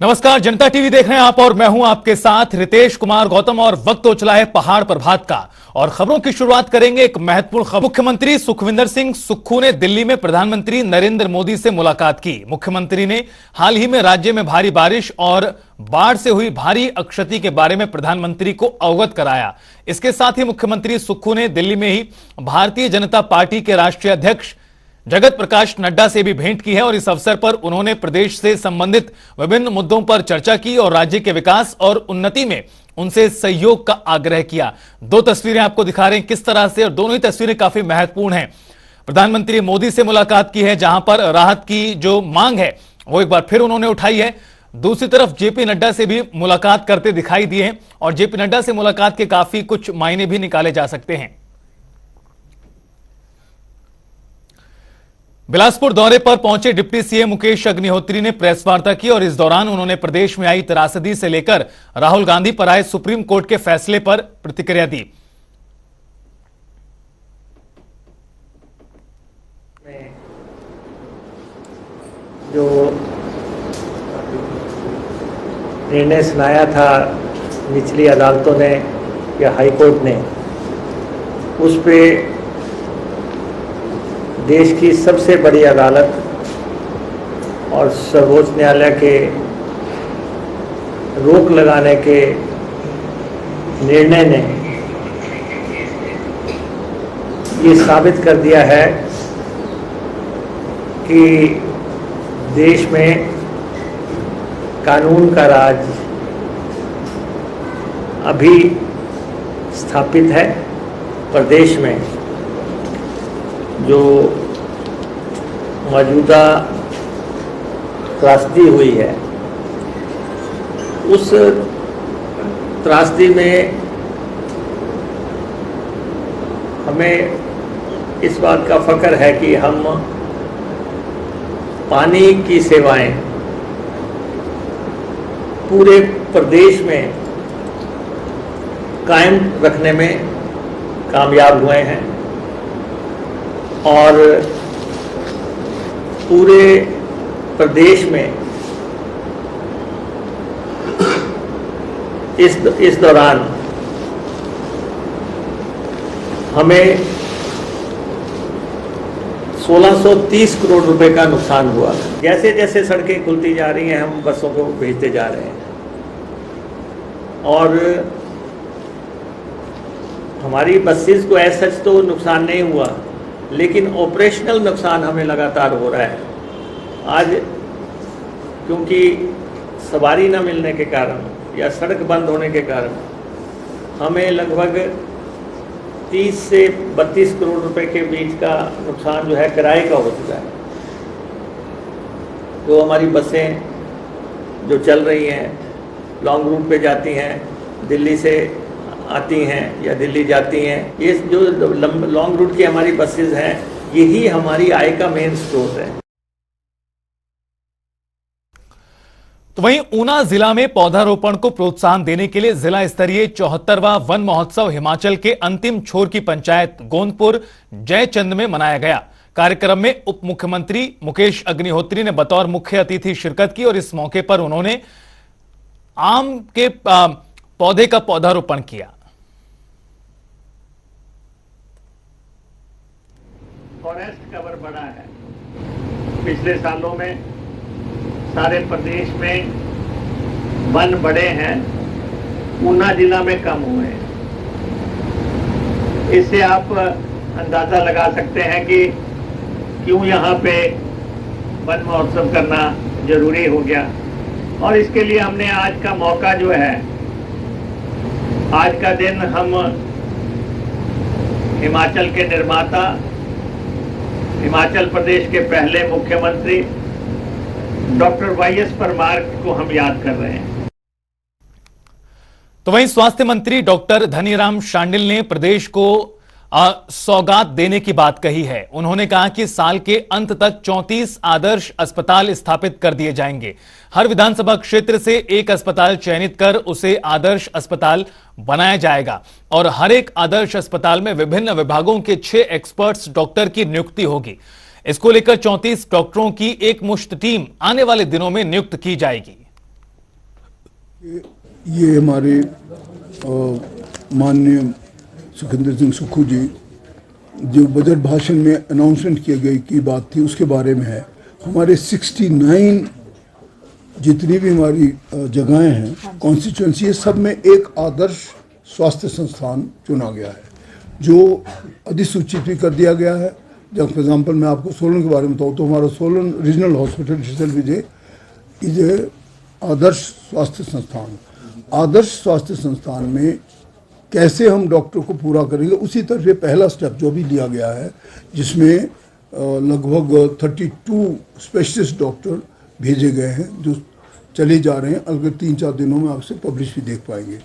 नमस्कार, जनता टीवी देख रहे हैं आप और मैं हूं आपके साथ रितेश कुमार गौतम। और वक्त हो चला है पहाड़ प्रभात का और खबरों की शुरुआत करेंगे एक महत्वपूर्ण खबर। मुख्यमंत्री सुखविंदर सिंह सुक्खू ने दिल्ली में प्रधानमंत्री नरेंद्र मोदी से मुलाकात की। मुख्यमंत्री ने हाल ही में राज्य में भारी बारिश और बाढ़ से हुई भारी क्षति के बारे में प्रधानमंत्री को अवगत कराया। इसके साथ ही मुख्यमंत्री सुक्खू ने दिल्ली में ही भारतीय जनता पार्टी के राष्ट्रीय अध्यक्ष जगत प्रकाश नड्डा से भी भेंट की है और इस अवसर पर उन्होंने प्रदेश से संबंधित विभिन्न मुद्दों पर चर्चा की और राज्य के विकास और उन्नति में उनसे सहयोग का आग्रह किया। दो तस्वीरें आपको दिखा रहे हैं किस तरह से, और दोनों ही तस्वीरें काफी महत्वपूर्ण हैं। प्रधानमंत्री मोदी से मुलाकात की है जहां पर राहत की जो मांग है वो एक बार फिर उन्होंने उठाई है। दूसरी तरफ जेपी नड्डा से भी मुलाकात करते दिखाई दिए हैं और जेपी नड्डा से मुलाकात के काफी कुछ मायने भी निकाले जा सकते हैं। बिलासपुर दौरे पर पहुंचे डिप्टी सीएम मुकेश अग्निहोत्री ने प्रेस वार्ता की और इस दौरान उन्होंने प्रदेश में आई त्रासदी से लेकर राहुल गांधी पर आए सुप्रीम कोर्ट के फैसले पर प्रतिक्रिया दी। जो निर्णय सुनाया था निचली अदालतों ने या हाई कोर्ट ने, उस पे देश की सबसे बड़ी अदालत और सर्वोच्च न्यायालय के रोक लगाने के निर्णय ने ये साबित कर दिया है कि देश में कानून का राज अभी स्थापित है। प्रदेश में जो मौजूदा त्रासदी हुई है, उस त्रासदी में हमें इस बात का फख्र है कि हम पानी की सेवाएं पूरे प्रदेश में कायम रखने में कामयाब हुए हैं और पूरे प्रदेश में इस दौरान हमें 1630 करोड़ रुपए का नुकसान हुआ। जैसे जैसे सड़कें खुलती जा रही हैं हम बसों को भेजते जा रहे हैं और हमारी बसेस को ऐसा सच तो नुकसान नहीं हुआ, लेकिन ऑपरेशनल नुकसान हमें लगातार हो रहा है। आज क्योंकि सवारी न मिलने के कारण या सड़क बंद होने के कारण हमें लगभग 30 से 32 करोड़ रुपए के बीच का नुकसान जो है किराए का हो चुका है। तो हमारी बसें जो चल रही हैं, लॉन्ग रूट पे जाती हैं, दिल्ली से आती हैं या दिल्ली जाती हैं, ये जो लॉन्ग रूट की हमारी बसेस हैं, यही हमारी आय का मेन स्रोत है। तो वहीं ऊना जिला में पौधारोपण को प्रोत्साहन देने के लिए जिला स्तरीय 74वां वन महोत्सव हिमाचल के अंतिम छोर की पंचायत गोंदपुर जयचंद में मनाया गया। कार्यक्रम में उप मुख्यमंत्री मुकेश अग्निहोत्री ने बतौर मुख्य अतिथि शिरकत की और इस मौके पर उन्होंने आम के पौधे का पौधारोपण किया। फॉरेस्ट कवर बढ़ा है। पिछले सालों में सारे प्रदेश में वन बढ़े हैं, ऊना जिला में कम हुए हैं। इससे आप अंदाजा लगा सकते हैं कि क्यों यहाँ पे वन महोत्सव करना जरूरी हो गया। और इसके लिए हमने आज का मौका जो है, आज का दिन हम हिमाचल के निर्माता, हिमाचल प्रदेश के पहले मुख्यमंत्री डॉक्टर वाईएस परमार को हम याद कर रहे हैं। तो वहीं स्वास्थ्य मंत्री डॉक्टर धनीराम शांडिल ने प्रदेश को सौगात देने की बात कही है। उन्होंने कहा कि साल के अंत तक 34 आदर्श अस्पताल स्थापित कर दिए जाएंगे। हर विधानसभा क्षेत्र से एक अस्पताल चयनित कर उसे आदर्श अस्पताल बनाया जाएगा और हर एक आदर्श अस्पताल में विभिन्न विभागों के 6 एक्सपर्ट्स डॉक्टर की नियुक्ति होगी। इसको लेकर 34 डॉक्टरों की एक मुश्त टीम आने वाले दिनों में नियुक्त की जाएगी। ये हमारे माननीय सुखविंदर सिंह सुक्खू जी जो बजट भाषण में अनाउंसमेंट किए गई की बात थी उसके बारे में है। हमारे 69 जितनी भी हमारी जगहें हैं कॉन्स्टिट्यूंसी है, सब में एक आदर्श स्वास्थ्य संस्थान चुना गया है जो अधिसूचित भी कर दिया गया है। जब फॉर एग्जाम्पल मैं आपको सोलन के बारे में बताऊँ तो हमारा सोलन रीजनल हॉस्पिटल डिजिटल विजय इज आदर्श स्वास्थ्य संस्थान। आदर्श स्वास्थ्य संस्थान में कैसे हम डॉक्टर को पूरा करेंगे, उसी तरह से पहला स्टेप जो भी लिया गया है जिसमें लगभग 32 स्पेशलिस्ट डॉक्टर भेजे गए हैं जो चले जा रहे हैं। अगर 3-4 दिनों में आपसे पब्लिश भी देख पाएंगे।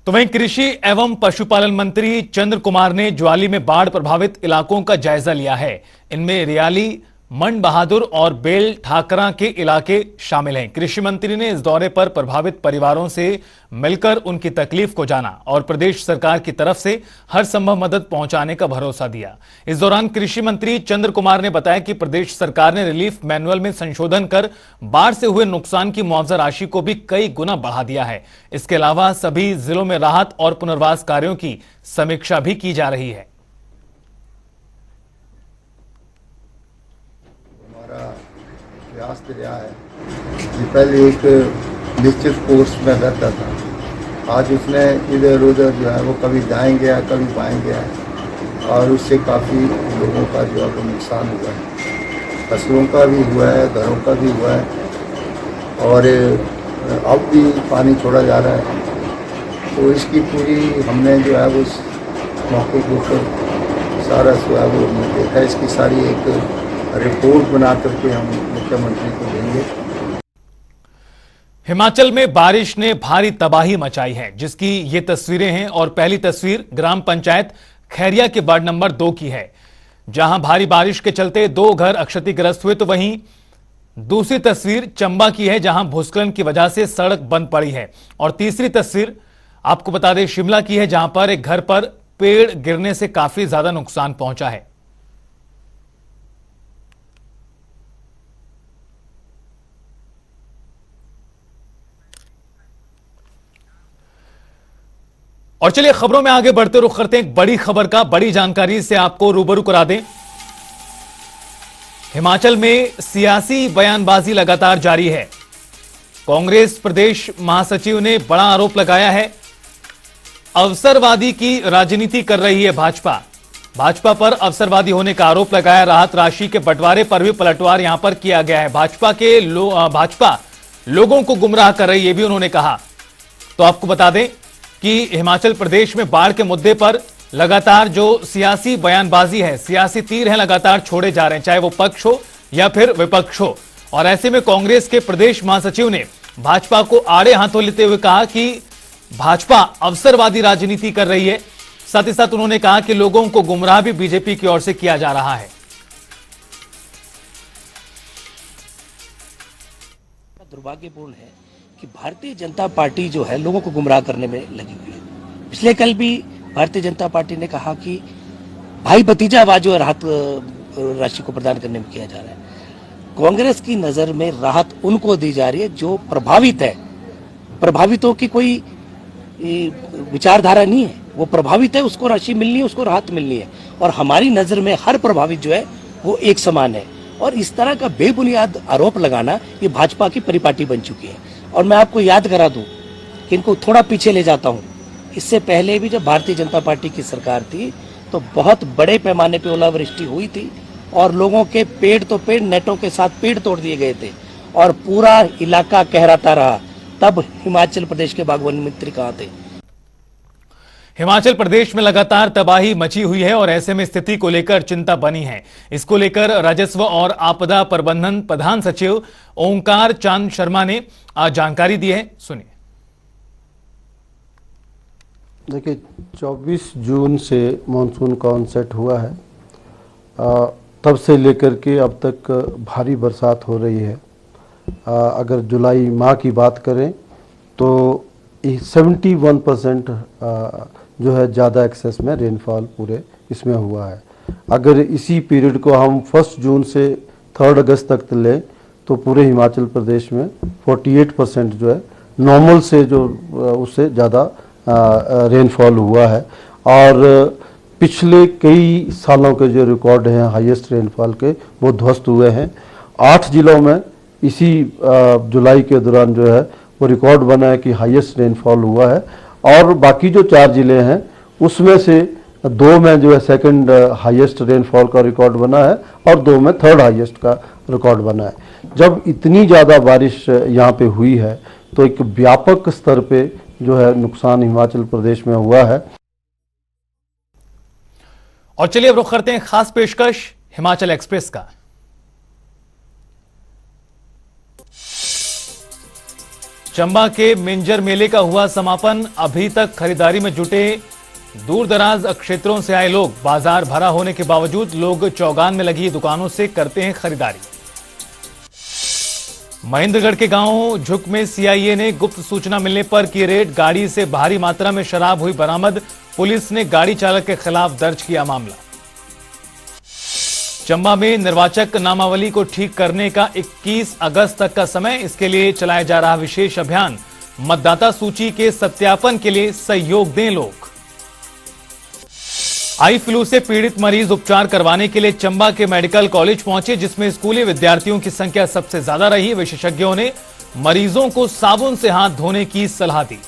तो वहीं कृषि एवं पशुपालन मंत्री चंद्र कुमार ने ज्वाली में बाढ़ प्रभावित इलाकों का जायजा लिया है। इनमें रियाली, मंड बहादुर और बेल ठाकरा के इलाके शामिल हैं। कृषि मंत्री ने इस दौरे पर प्रभावित परिवारों से मिलकर उनकी तकलीफ को जाना और प्रदेश सरकार की तरफ से हर संभव मदद पहुंचाने का भरोसा दिया। इस दौरान कृषि मंत्री चंद्र कुमार ने बताया कि प्रदेश सरकार ने रिलीफ मैनुअल में संशोधन कर बाढ़ से हुए नुकसान की मुआवजा राशि को भी कई गुना बढ़ा दिया है। इसके अलावा सभी जिलों में राहत और पुनर्वास कार्यों की समीक्षा भी की जा रही है। प्रयास रहा है कि पहले एक निश्चित कोर्स में रहता था, आज उसने इधर उधर जो है वो कभी दाएं गया कभी बाएं गया और उससे काफ़ी लोगों का जो है वो नुकसान हुआ है। फसलों का भी हुआ है, घरों का भी हुआ है और अब भी पानी छोड़ा जा रहा है। तो इसकी पूरी हमने जो है वो उस मौके के ऊपर सारा जो है वो देखा। इसकी सारी एक रिपोर्ट बना करके हम मुख्यमंत्री को देंगे। हिमाचल में बारिश ने भारी तबाही मचाई है, जिसकी ये तस्वीरें हैं। और पहली तस्वीर ग्राम पंचायत खैरिया के वार्ड नंबर 2 की है, जहां भारी बारिश के चलते 2 घर क्षतिग्रस्त हुए। तो वहीं दूसरी तस्वीर चंबा की है, जहां भूस्खलन की वजह से सड़क बंद पड़ी है। और तीसरी तस्वीर आपको बता दें शिमला की है, जहां पर एक घर पर पेड़ गिरने से काफी ज्यादा नुकसान पहुंचा है। और चलिए खबरों में आगे बढ़ते रुख करते हैं एक बड़ी खबर का। बड़ी जानकारी से आपको रूबरू करा दें। हिमाचल में सियासी बयानबाजी लगातार जारी है। कांग्रेस प्रदेश महासचिव ने बड़ा आरोप लगाया है, अवसरवादी की राजनीति कर रही है भाजपा। भाजपा पर अवसरवादी होने का आरोप लगाया। राहत राशि के बंटवारे पर भी पलटवार यहां पर किया गया है। भाजपा लोगों को गुमराह कर रही है, ये भी उन्होंने कहा। तो आपको बता दें कि हिमाचल प्रदेश में बाढ़ के मुद्दे पर लगातार जो सियासी बयानबाजी है, सियासी तीर हैं, लगातार छोड़े जा रहे हैं, चाहे वो पक्ष हो या फिर विपक्ष हो। और ऐसे में कांग्रेस के प्रदेश महासचिव ने भाजपा को आड़े हाथों लेते हुए कहा कि भाजपा अवसरवादी राजनीति कर रही है। साथ ही साथ उन्होंने कहा कि लोगों को गुमराह भी बीजेपी की ओर से किया जा रहा है। दुर्भाग्यपूर्ण है कि भारतीय जनता पार्टी जो है लोगों को गुमराह करने में लगी हुई है। पिछले कल भी भारतीय जनता पार्टी ने कहा कि भाई भतीजावाद जो राहत राशि को प्रदान करने में किया जा रहा है। कांग्रेस की नजर में राहत उनको दी जा रही है जो प्रभावित है। प्रभावितों की कोई विचारधारा नहीं है, वो प्रभावित है, उसको राशि मिलनी है, उसको राहत मिलनी है। और हमारी नजर में हर प्रभावित जो है वो एक समान है। और इस तरह का बेबुनियाद आरोप लगाना ये भाजपा की परिपाटी बन चुकी है। और मैं आपको याद करा दूं कि इनको थोड़ा पीछे ले जाता हूं। इससे पहले भी जब भारतीय जनता पार्टी की सरकार थी तो बहुत बड़े पैमाने पे ओलावृष्टि हुई थी और लोगों के पेड़ तो पेड़, नेटों के साथ पेड़ तोड़ दिए गए थे और पूरा इलाका कहराता रहा। तब हिमाचल प्रदेश के बागवानी मंत्री कहां थे? हिमाचल प्रदेश में लगातार तबाही मची हुई है और ऐसे में स्थिति को लेकर चिंता बनी है। इसको लेकर राजस्व और आपदा प्रबंधन प्रधान सचिव ओंकार चांद शर्मा ने आज जानकारी दी है। सुनिए। देखिए, 24 जून से मानसून का ऑनसेट हुआ है। तब से लेकर के अब तक भारी बरसात हो रही है। अगर जुलाई माह की बात करें तो 71% जो है ज़्यादा एक्सेस में रेनफॉल पूरे इसमें हुआ है। अगर इसी पीरियड को हम 1 जून से 3 अगस्त तक लें तो पूरे हिमाचल प्रदेश में 48% जो है नॉर्मल से जो उससे ज़्यादा रेनफॉल हुआ है। और पिछले कई सालों के जो रिकॉर्ड हैं हाईएस्ट रेनफॉल के, वो ध्वस्त हुए हैं। 8 जिलों में इसी जुलाई के दौरान जो है वो रिकॉर्ड बना है कि हाईएस्ट रेनफॉल हुआ है। और बाकी जो 4 जिले हैं उसमें से 2 में जो है सेकंड हाईएस्ट रेनफॉल का रिकॉर्ड बना है और 2 में थर्ड हाईएस्ट का रिकॉर्ड बना है। जब इतनी ज़्यादा बारिश यहाँ पे हुई है तो एक व्यापक स्तर पे जो है नुकसान हिमाचल प्रदेश में हुआ है। और चलिए अब रुख करते हैं खास पेशकश हिमाचल एक्सप्रेस का। चंबा के मिंजर मेले का हुआ समापन। अभी तक खरीदारी में जुटे दूर दराज क्षेत्रों से आए लोग। बाजार भरा होने के बावजूद लोग चौगान में लगी दुकानों से करते हैं खरीदारी। महेंद्रगढ़ के गांव झुक में सीआईए ने गुप्त सूचना मिलने पर की रेड। गाड़ी से भारी मात्रा में शराब हुई बरामद। पुलिस ने गाड़ी चालक के खिलाफ दर्ज किया मामला। चंबा में निर्वाचक नामावली को ठीक करने का 21 अगस्त तक का समय। इसके लिए चलाया जा रहा विशेष अभियान। मतदाता सूची के सत्यापन के लिए सहयोग दें लोग। आई फ्लू से पीड़ित मरीज उपचार करवाने के लिए चंबा के मेडिकल कॉलेज पहुंचे, जिसमें स्कूली विद्यार्थियों की संख्या सबसे ज्यादा रही। विशेषज्ञों ने मरीजों को साबुन से हाथ धोने की सलाह दी।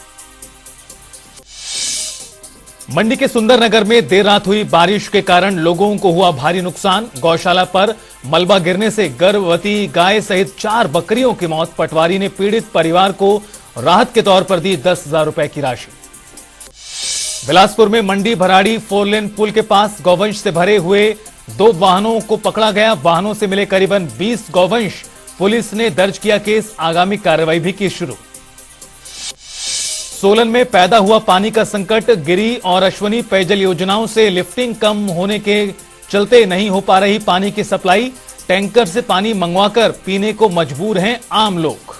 मंडी के सुंदरनगर में देर रात हुई बारिश के कारण लोगों को हुआ भारी नुकसान। गौशाला पर मलबा गिरने से गर्भवती गाय सहित 4 बकरियों की मौत। पटवारी ने पीड़ित परिवार को राहत के तौर पर दी 10,000 रुपए की राशि। बिलासपुर में मंडी भराड़ी 4 लेन पुल के पास गौवंश से भरे हुए 2 वाहनों को पकड़ा गया। वाहनों से मिले करीबन 20 गौवंश। पुलिस ने दर्ज किया केस। आगामी कार्रवाई भी की शुरू। सोलन में पैदा हुआ पानी का संकट। गिरी और अश्वनी पेयजल योजनाओं से लिफ्टिंग कम होने के चलते नहीं हो पा रही पानी की सप्लाई। टैंकर से पानी मंगवाकर पीने को मजबूर हैं आम लोग।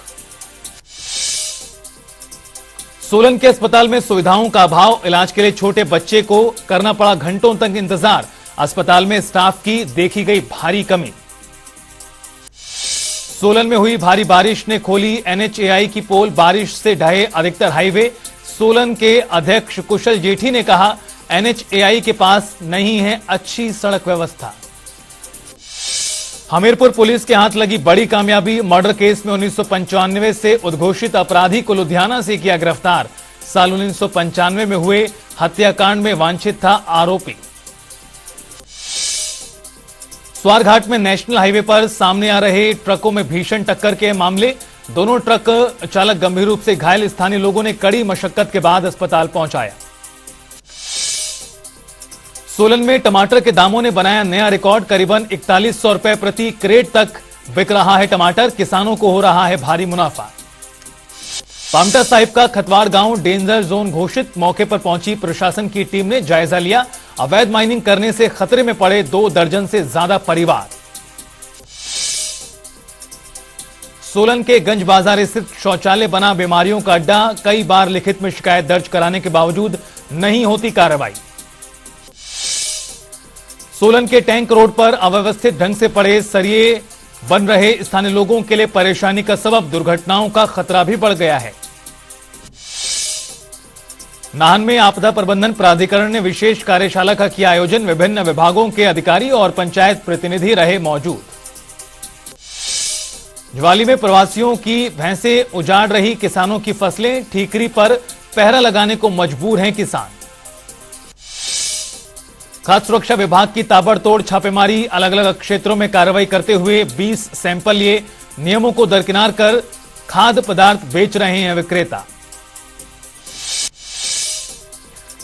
सोलन के अस्पताल में सुविधाओं का अभाव। इलाज के लिए छोटे बच्चे को करना पड़ा घंटों तक इंतजार। अस्पताल में स्टाफ की देखी गई भारी कमी। सोलन में हुई भारी बारिश ने खोली NHAI की पोल। बारिश से ढहे अधिकतर हाईवे। सोलन के अध्यक्ष कुशल जेठी ने कहा, NHAI के पास नहीं है अच्छी सड़क व्यवस्था। हमीरपुर पुलिस के हाथ लगी बड़ी कामयाबी। मर्डर केस में 1995 से उद्घोषित अपराधी को लुधियाना से किया गिरफ्तार। साल 1995 में हुए हत्याकांड में वांछित था आरोपी। स्वारघाट में नेशनल हाईवे पर सामने आ रहे ट्रकों में भीषण टक्कर के मामले। दोनों ट्रक चालक गंभीर रूप से घायल। स्थानीय लोगों ने कड़ी मशक्कत के बाद अस्पताल पहुंचाया। सोलन में टमाटर के दामों ने बनाया नया रिकॉर्ड। करीबन 4100 रुपए प्रति क्रेट तक बिक रहा है टमाटर। किसानों को हो रहा है भारी मुनाफा। पामटा साहिब का खतवार गांव डेंजर जोन घोषित। मौके पर पहुंची प्रशासन की टीम ने जायजा लिया। अवैध माइनिंग करने से खतरे में पड़े 2 दर्जन से ज्यादा परिवार। सोलन के गंज बाजार स्थित शौचालय बना बीमारियों का अड्डा। कई बार लिखित में शिकायत दर्ज कराने के बावजूद नहीं होती कार्रवाई। सोलन के टैंक रोड पर अव्यवस्थित ढंग से पड़े सरिये बन रहे स्थानीय लोगों के लिए परेशानी का सबब। दुर्घटनाओं का खतरा भी बढ़ गया है। नाहन में आपदा प्रबंधन प्राधिकरण ने विशेष कार्यशाला का किया आयोजन। विभिन्न विभागों के अधिकारी और पंचायत प्रतिनिधि रहे मौजूद। ज्वाली में प्रवासियों की भैंसें उजाड़ रही किसानों की फसलें। ठीकरी पर पहरा लगाने को मजबूर हैं किसान। खाद्य सुरक्षा विभाग की ताबड़तोड़ छापेमारी। अलग अलग क्षेत्रों में कार्रवाई करते हुए 20 सैंपल लिए। नियमों को दरकिनार कर खाद्य पदार्थ बेच रहे हैं विक्रेता।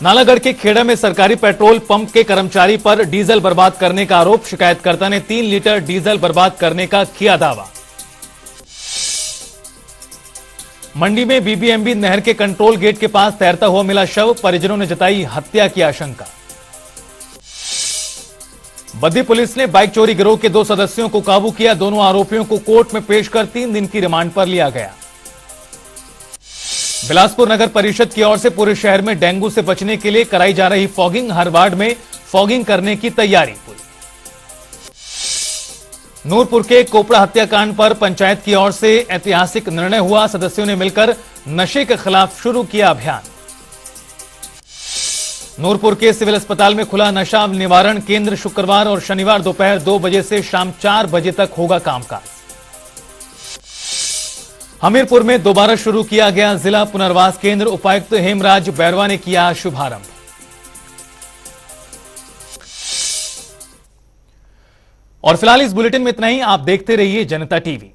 नालागढ़ के खेड़ा में सरकारी पेट्रोल पंप के कर्मचारी पर डीजल बर्बाद करने का आरोप। शिकायतकर्ता ने 3 लीटर डीजल बर्बाद करने का किया दावा। मंडी में BBMB नहर के कंट्रोल गेट के पास तैरता हुआ मिला शव। परिजनों ने जताई हत्या की आशंका। बद्दी पुलिस ने बाइक चोरी गिरोह के 2 सदस्यों को काबू किया। दोनों आरोपियों को कोर्ट में पेश कर 3 दिन की रिमांड पर लिया गया। बिलासपुर नगर परिषद की ओर से पूरे शहर में डेंगू से बचने के लिए कराई जा रही फॉगिंग। हर वार्ड में फॉगिंग करने की तैयारी। नूरपुर के कोपड़ा हत्याकांड पर पंचायत की ओर से ऐतिहासिक निर्णय हुआ। सदस्यों ने मिलकर नशे के खिलाफ शुरू किया अभियान। नूरपुर के सिविल अस्पताल में खुला नशा निवारण केंद्र। शुक्रवार और शनिवार दोपहर 2 बजे से शाम 4 बजे तक होगा कामकाज। हमीरपुर में दोबारा शुरू किया गया जिला पुनर्वास केंद्र। उपायुक्त हेमराज बैरवा ने किया शुभारंभ। और फिलहाल इस बुलेटिन में इतना ही। आप देखते रहिए जनता टीवी।